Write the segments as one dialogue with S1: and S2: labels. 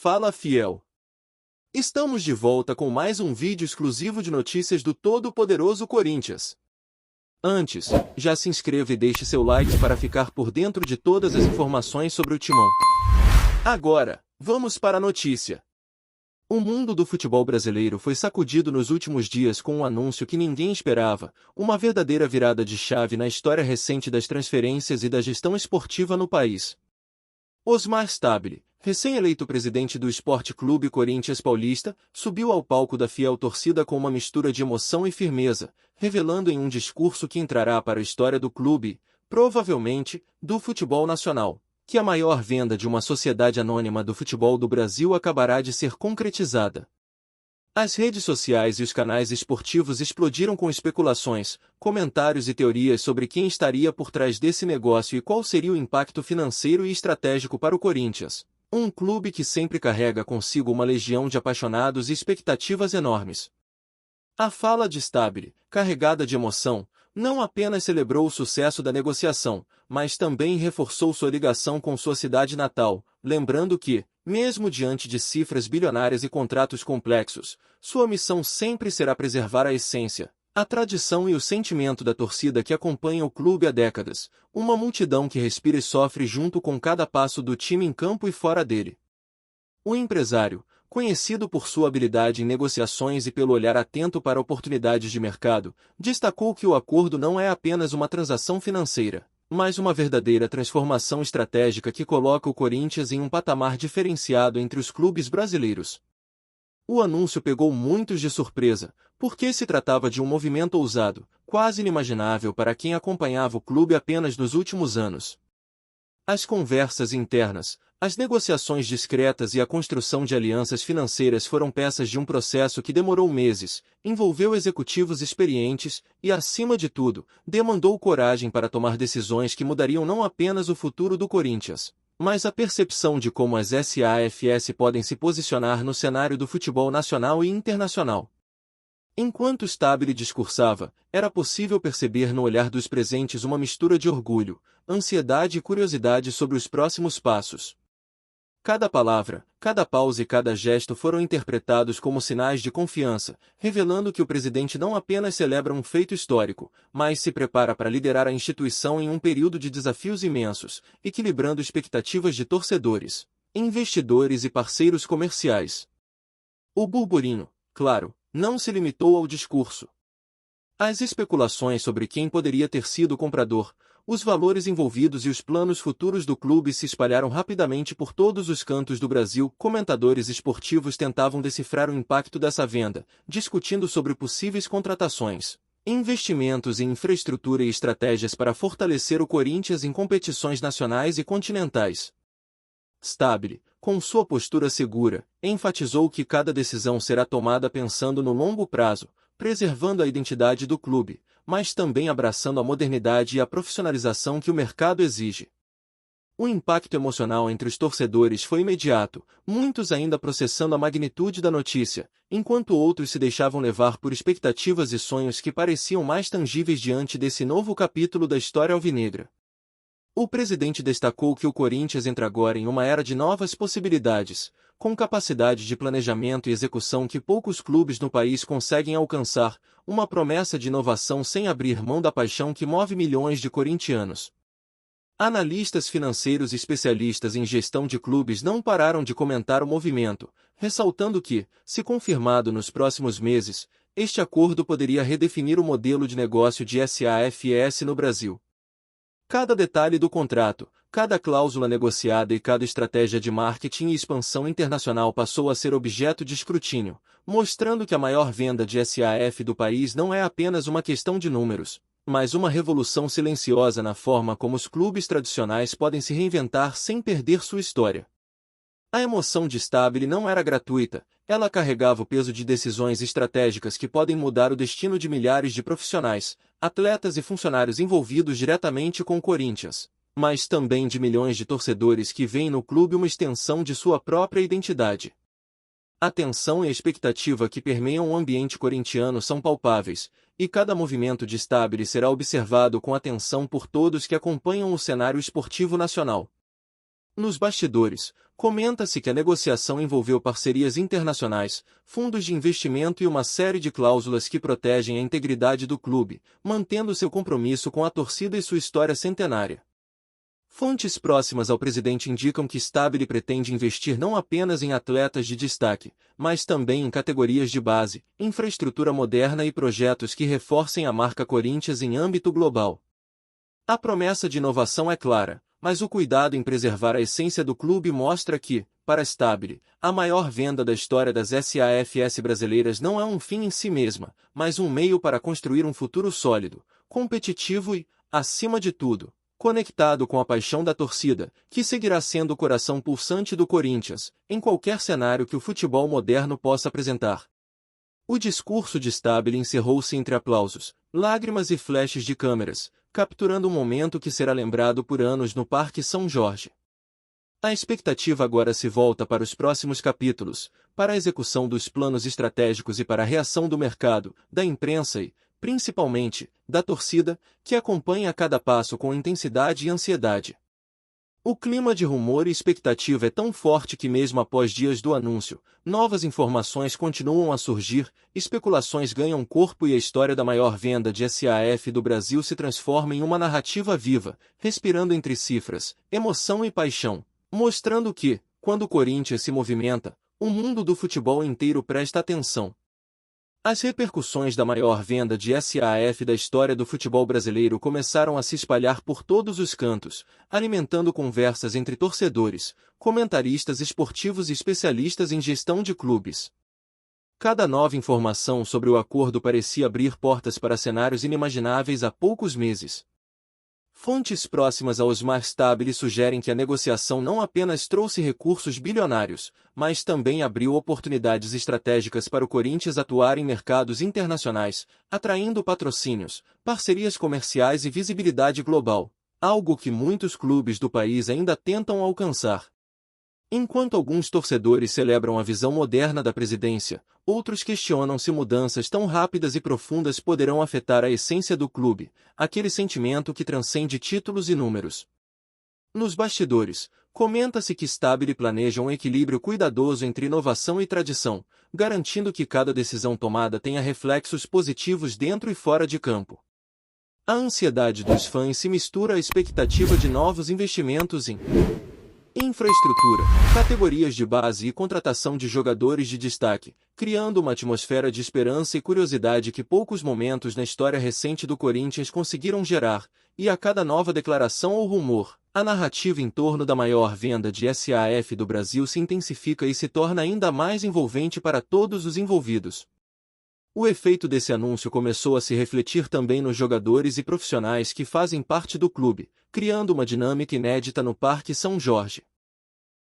S1: Fala fiel! Estamos de volta com mais um vídeo exclusivo de notícias do todo-poderoso Corinthians. Antes, já se inscreva e deixe seu like para ficar por dentro de todas as informações sobre o Timão. Agora, vamos para a notícia. O mundo do futebol brasileiro foi sacudido nos últimos dias com um anúncio que ninguém esperava, uma verdadeira virada de chave na história recente das transferências e da gestão esportiva no país. Osmar Stabile, recém-eleito presidente do Sport Clube Corinthians Paulista, subiu ao palco da fiel torcida com uma mistura de emoção e firmeza, revelando em um discurso que entrará para a história do clube, provavelmente, do futebol nacional, que a maior venda de uma sociedade anônima do futebol do Brasil acabará de ser concretizada. As redes sociais e os canais esportivos explodiram com especulações, comentários e teorias sobre quem estaria por trás desse negócio e qual seria o impacto financeiro e estratégico para o Corinthians, um clube que sempre carrega consigo uma legião de apaixonados e expectativas enormes. A fala de Stabile, carregada de emoção, não apenas celebrou o sucesso da negociação, mas também reforçou sua ligação com sua cidade natal, lembrando que, mesmo diante de cifras bilionárias e contratos complexos, sua missão sempre será preservar a essência, a tradição e o sentimento da torcida que acompanha o clube há décadas, uma multidão que respira e sofre junto com cada passo do time em campo e fora dele. O empresário, conhecido por sua habilidade em negociações e pelo olhar atento para oportunidades de mercado, destacou que o acordo não é apenas uma transação financeira, mas uma verdadeira transformação estratégica que coloca o Corinthians em um patamar diferenciado entre os clubes brasileiros. O anúncio pegou muitos de surpresa, porque se tratava de um movimento ousado, quase inimaginável para quem acompanhava o clube apenas nos últimos anos. As conversas internas, as negociações discretas e a construção de alianças financeiras foram peças de um processo que demorou meses, envolveu executivos experientes e, acima de tudo, demandou coragem para tomar decisões que mudariam não apenas o futuro do Corinthians, mas a percepção de como as SAFs podem se posicionar no cenário do futebol nacional e internacional. Enquanto Stabile discursava, era possível perceber no olhar dos presentes uma mistura de orgulho, ansiedade e curiosidade sobre os próximos passos. Cada palavra, cada pausa e cada gesto foram interpretados como sinais de confiança, revelando que o presidente não apenas celebra um feito histórico, mas se prepara para liderar a instituição em um período de desafios imensos, equilibrando expectativas de torcedores, investidores e parceiros comerciais. O burburinho, claro, não se limitou ao discurso. As especulações sobre quem poderia ter sido o comprador, os valores envolvidos e os planos futuros do clube se espalharam rapidamente por todos os cantos do Brasil. Comentadores esportivos tentavam decifrar o impacto dessa venda, discutindo sobre possíveis contratações, investimentos em infraestrutura e estratégias para fortalecer o Corinthians em competições nacionais e continentais. Stabile, com sua postura segura, enfatizou que cada decisão será tomada pensando no longo prazo, preservando a identidade do clube, mas também abraçando a modernidade e a profissionalização que o mercado exige. O impacto emocional entre os torcedores foi imediato, muitos ainda processando a magnitude da notícia, enquanto outros se deixavam levar por expectativas e sonhos que pareciam mais tangíveis diante desse novo capítulo da história alvinegra. O presidente destacou que o Corinthians entra agora em uma era de novas possibilidades, com capacidade de planejamento e execução que poucos clubes no país conseguem alcançar, uma promessa de inovação sem abrir mão da paixão que move milhões de corintianos. Analistas financeiros e especialistas em gestão de clubes não pararam de comentar o movimento, ressaltando que, se confirmado nos próximos meses, este acordo poderia redefinir o modelo de negócio de SAFs no Brasil. Cada detalhe do contrato, cada cláusula negociada e cada estratégia de marketing e expansão internacional passou a ser objeto de escrutínio, mostrando que a maior venda de SAF do país não é apenas uma questão de números, mas uma revolução silenciosa na forma como os clubes tradicionais podem se reinventar sem perder sua história. A emoção de Stabile não era gratuita, ela carregava o peso de decisões estratégicas que podem mudar o destino de milhares de profissionais, atletas e funcionários envolvidos diretamente com o Corinthians, mas também de milhões de torcedores que veem no clube uma extensão de sua própria identidade. A tensão e a expectativa que permeiam o ambiente corintiano são palpáveis, e cada movimento de Stabile será observado com atenção por todos que acompanham o cenário esportivo nacional. Nos bastidores, Comenta-se que a negociação envolveu parcerias internacionais, fundos de investimento e uma série de cláusulas que protegem a integridade do clube, mantendo seu compromisso com a torcida e sua história centenária. Fontes próximas ao presidente indicam que Stabile pretende investir não apenas em atletas de destaque, mas também em categorias de base, infraestrutura moderna e projetos que reforcem a marca Corinthians em âmbito global. A promessa de inovação é clara, mas o cuidado em preservar a essência do clube mostra que, para Stabile, a maior venda da história das SAFs brasileiras não é um fim em si mesma, mas um meio para construir um futuro sólido, competitivo e, acima de tudo, conectado com a paixão da torcida, que seguirá sendo o coração pulsante do Corinthians, em qualquer cenário que o futebol moderno possa apresentar. O discurso de Stabile encerrou-se entre aplausos, lágrimas e flashes de câmeras, capturando um momento que será lembrado por anos no Parque São Jorge. A expectativa agora se volta para os próximos capítulos, para a execução dos planos estratégicos e para a reação do mercado, da imprensa e, principalmente, da torcida, que acompanha cada passo com intensidade e ansiedade. O clima de rumor e expectativa é tão forte que mesmo após dias do anúncio, novas informações continuam a surgir, especulações ganham corpo e a história da maior venda de SAF do Brasil se transforma em uma narrativa viva, respirando entre cifras, emoção e paixão, mostrando que, quando o Corinthians se movimenta, o mundo do futebol inteiro presta atenção. As repercussões da maior venda de SAF da história do futebol brasileiro começaram a se espalhar por todos os cantos, alimentando conversas entre torcedores, comentaristas esportivos e especialistas em gestão de clubes. Cada nova informação sobre o acordo parecia abrir portas para cenários inimagináveis há poucos meses. Fontes próximas a Osmar Stabile sugerem que a negociação não apenas trouxe recursos bilionários, mas também abriu oportunidades estratégicas para o Corinthians atuar em mercados internacionais, atraindo patrocínios, parcerias comerciais e visibilidade global, algo que muitos clubes do país ainda tentam alcançar. Enquanto alguns torcedores celebram a visão moderna da presidência, outros questionam se mudanças tão rápidas e profundas poderão afetar a essência do clube, aquele sentimento que transcende títulos e números. Nos bastidores, comenta-se que Stabile planeja um equilíbrio cuidadoso entre inovação e tradição, garantindo que cada decisão tomada tenha reflexos positivos dentro e fora de campo. A ansiedade dos fãs se mistura à expectativa de novos investimentos em infraestrutura, categorias de base e contratação de jogadores de destaque, criando uma atmosfera de esperança e curiosidade que poucos momentos na história recente do Corinthians conseguiram gerar, e a cada nova declaração ou rumor, a narrativa em torno da maior venda de SAF do Brasil se intensifica e se torna ainda mais envolvente para todos os envolvidos. O efeito desse anúncio começou a se refletir também nos jogadores e profissionais que fazem parte do clube, criando uma dinâmica inédita no Parque São Jorge.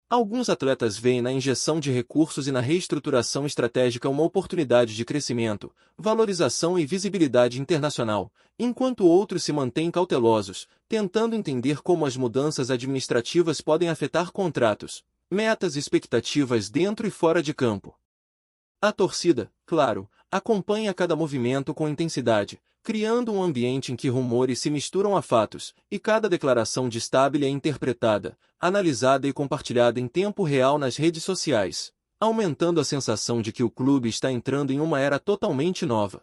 S1: Alguns atletas veem na injeção de recursos e na reestruturação estratégica uma oportunidade de crescimento, valorização e visibilidade internacional, enquanto outros se mantêm cautelosos, tentando entender como as mudanças administrativas podem afetar contratos, metas e expectativas dentro e fora de campo. A torcida, claro, acompanha cada movimento com intensidade, criando um ambiente em que rumores se misturam a fatos, e cada declaração de Stabile é interpretada, analisada e compartilhada em tempo real nas redes sociais, aumentando a sensação de que o clube está entrando em uma era totalmente nova.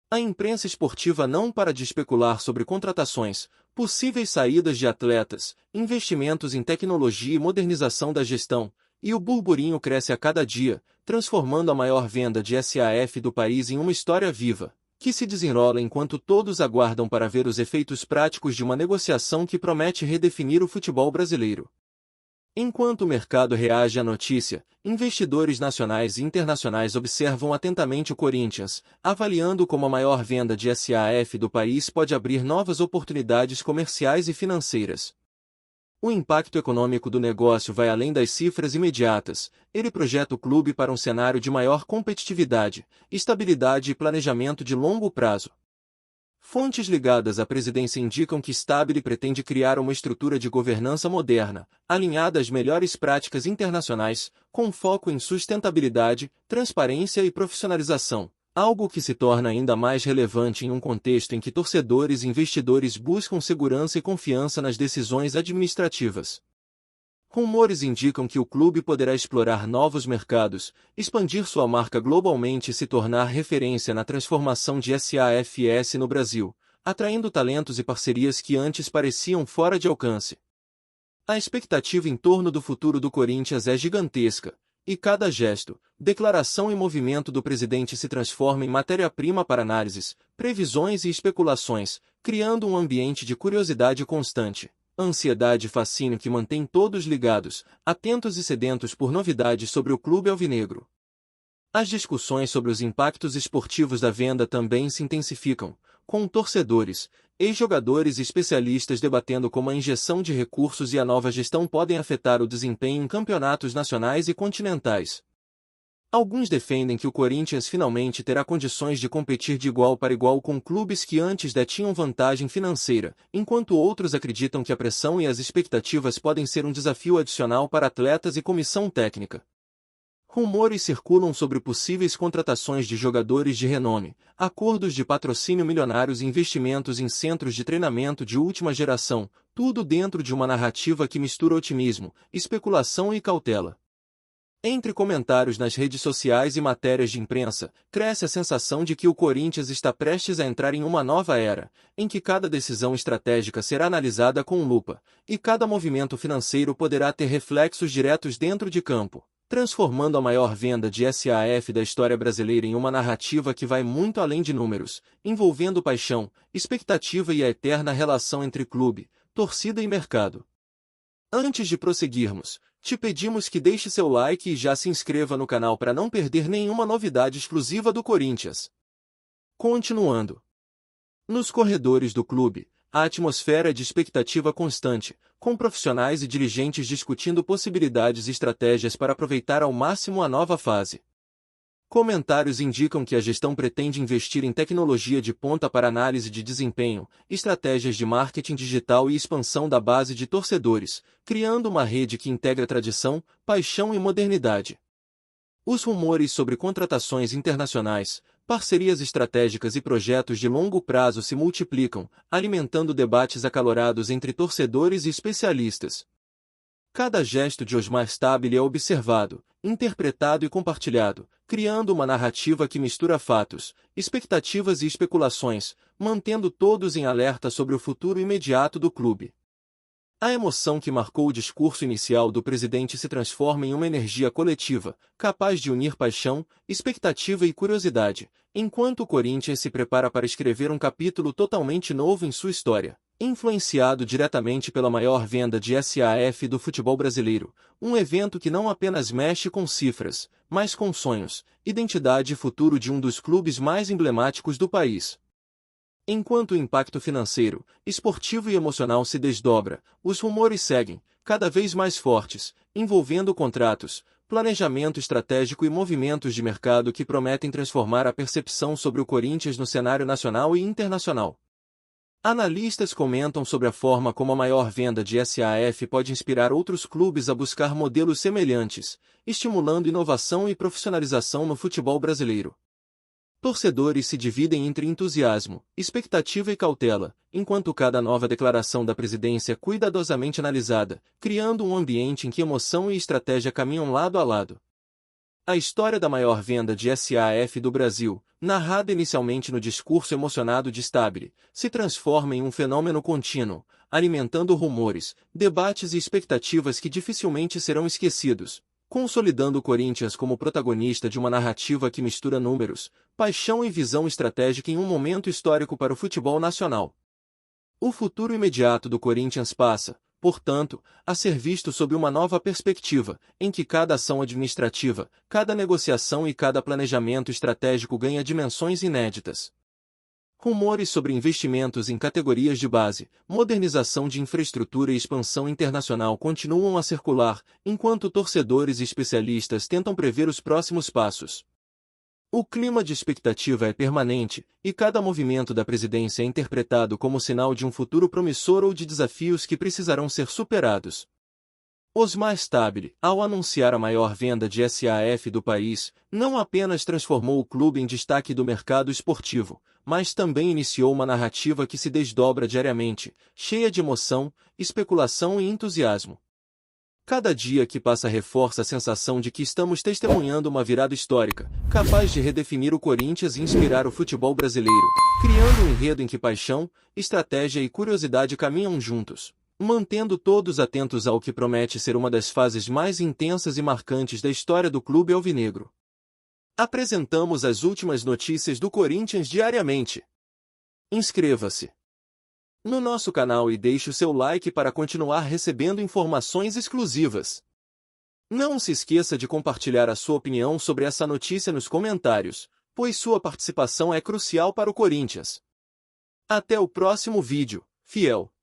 S1: A imprensa esportiva não para de especular sobre contratações, possíveis saídas de atletas, investimentos em tecnologia e modernização da gestão, e o burburinho cresce a cada dia, transformando a maior venda de SAF do país em uma história viva, que se desenrola enquanto todos aguardam para ver os efeitos práticos de uma negociação que promete redefinir o futebol brasileiro. Enquanto o mercado reage à notícia, investidores nacionais e internacionais observam atentamente o Corinthians, avaliando como a maior venda de SAF do país pode abrir novas oportunidades comerciais e financeiras. O impacto econômico do negócio vai além das cifras imediatas, ele projeta o clube para um cenário de maior competitividade, estabilidade e planejamento de longo prazo. Fontes ligadas à presidência indicam que Stabile pretende criar uma estrutura de governança moderna, alinhada às melhores práticas internacionais, com foco em sustentabilidade, transparência e profissionalização, algo que se torna ainda mais relevante em um contexto em que torcedores e investidores buscam segurança e confiança nas decisões administrativas. Rumores indicam que o clube poderá explorar novos mercados, expandir sua marca globalmente e se tornar referência na transformação de SAFS no Brasil, atraindo talentos e parcerias que antes pareciam fora de alcance. A expectativa em torno do futuro do Corinthians é gigantesca, e cada gesto, declaração e movimento do presidente se transforma em matéria-prima para análises, previsões e especulações, criando um ambiente de curiosidade constante, ansiedade e fascínio que mantém todos ligados, atentos e sedentos por novidades sobre o clube alvinegro. As discussões sobre os impactos esportivos da venda também se intensificam, com torcedores, ex-jogadores e especialistas debatendo como a injeção de recursos e a nova gestão podem afetar o desempenho em campeonatos nacionais e continentais. Alguns defendem que o Corinthians finalmente terá condições de competir de igual para igual com clubes que antes detinham vantagem financeira, enquanto outros acreditam que a pressão e as expectativas podem ser um desafio adicional para atletas e comissão técnica. Rumores circulam sobre possíveis contratações de jogadores de renome, acordos de patrocínio milionários e investimentos em centros de treinamento de última geração, tudo dentro de uma narrativa que mistura otimismo, especulação e cautela. Entre comentários nas redes sociais e matérias de imprensa, cresce a sensação de que o Corinthians está prestes a entrar em uma nova era, em que cada decisão estratégica será analisada com lupa, e cada movimento financeiro poderá ter reflexos diretos dentro de campo, transformando a maior venda de SAF da história brasileira em uma narrativa que vai muito além de números, envolvendo paixão, expectativa e a eterna relação entre clube, torcida e mercado. Antes de prosseguirmos, te pedimos que deixe seu like e já se inscreva no canal para não perder nenhuma novidade exclusiva do Corinthians. Continuando. Nos corredores do clube, a atmosfera é de expectativa constante, com profissionais e dirigentes discutindo possibilidades e estratégias para aproveitar ao máximo a nova fase. Comentários indicam que a gestão pretende investir em tecnologia de ponta para análise de desempenho, estratégias de marketing digital e expansão da base de torcedores, criando uma rede que integra tradição, paixão e modernidade. Os rumores sobre contratações internacionais, parcerias estratégicas e projetos de longo prazo se multiplicam, alimentando debates acalorados entre torcedores e especialistas. Cada gesto de Osmar Stabile é observado, interpretado e compartilhado, criando uma narrativa que mistura fatos, expectativas e especulações, mantendo todos em alerta sobre o futuro imediato do clube. A emoção que marcou o discurso inicial do presidente se transforma em uma energia coletiva, capaz de unir paixão, expectativa e curiosidade, enquanto o Corinthians se prepara para escrever um capítulo totalmente novo em sua história. Influenciado diretamente pela maior venda de SAF do futebol brasileiro, um evento que não apenas mexe com cifras, mas com sonhos, identidade e futuro de um dos clubes mais emblemáticos do país. Enquanto o impacto financeiro, esportivo e emocional se desdobra, os rumores seguem, cada vez mais fortes, envolvendo contratos, planejamento estratégico e movimentos de mercado que prometem transformar a percepção sobre o Corinthians no cenário nacional e internacional. Analistas comentam sobre a forma como a maior venda de SAF pode inspirar outros clubes a buscar modelos semelhantes, estimulando inovação e profissionalização no futebol brasileiro. Torcedores se dividem entre entusiasmo, expectativa e cautela, enquanto cada nova declaração da presidência é cuidadosamente analisada, criando um ambiente em que emoção e estratégia caminham lado a lado. A história da maior venda de SAF do Brasil, narrada inicialmente no discurso emocionado de Stabile, se transforma em um fenômeno contínuo, alimentando rumores, debates e expectativas que dificilmente serão esquecidos, consolidando o Corinthians como protagonista de uma narrativa que mistura números, paixão e visão estratégica em um momento histórico para o futebol nacional. O futuro imediato do Corinthians passa, portanto, a ser visto sob uma nova perspectiva, em que cada ação administrativa, cada negociação e cada planejamento estratégico ganha dimensões inéditas. Rumores sobre investimentos em categorias de base, modernização de infraestrutura e expansão internacional continuam a circular, enquanto torcedores e especialistas tentam prever os próximos passos. O clima de expectativa é permanente, e cada movimento da presidência é interpretado como sinal de um futuro promissor ou de desafios que precisarão ser superados. Osmar Stabile, ao anunciar a maior venda de SAF do país, não apenas transformou o clube em destaque do mercado esportivo, mas também iniciou uma narrativa que se desdobra diariamente, cheia de emoção, especulação e entusiasmo. Cada dia que passa reforça a sensação de que estamos testemunhando uma virada histórica, capaz de redefinir o Corinthians e inspirar o futebol brasileiro, criando um enredo em que paixão, estratégia e curiosidade caminham juntos, mantendo todos atentos ao que promete ser uma das fases mais intensas e marcantes da história do clube alvinegro. Apresentamos as últimas notícias do Corinthians diariamente. Inscreva-se no nosso canal e deixe o seu like para continuar recebendo informações exclusivas. Não se esqueça de compartilhar a sua opinião sobre essa notícia nos comentários, pois sua participação é crucial para o Corinthians. Até o próximo vídeo, fiel!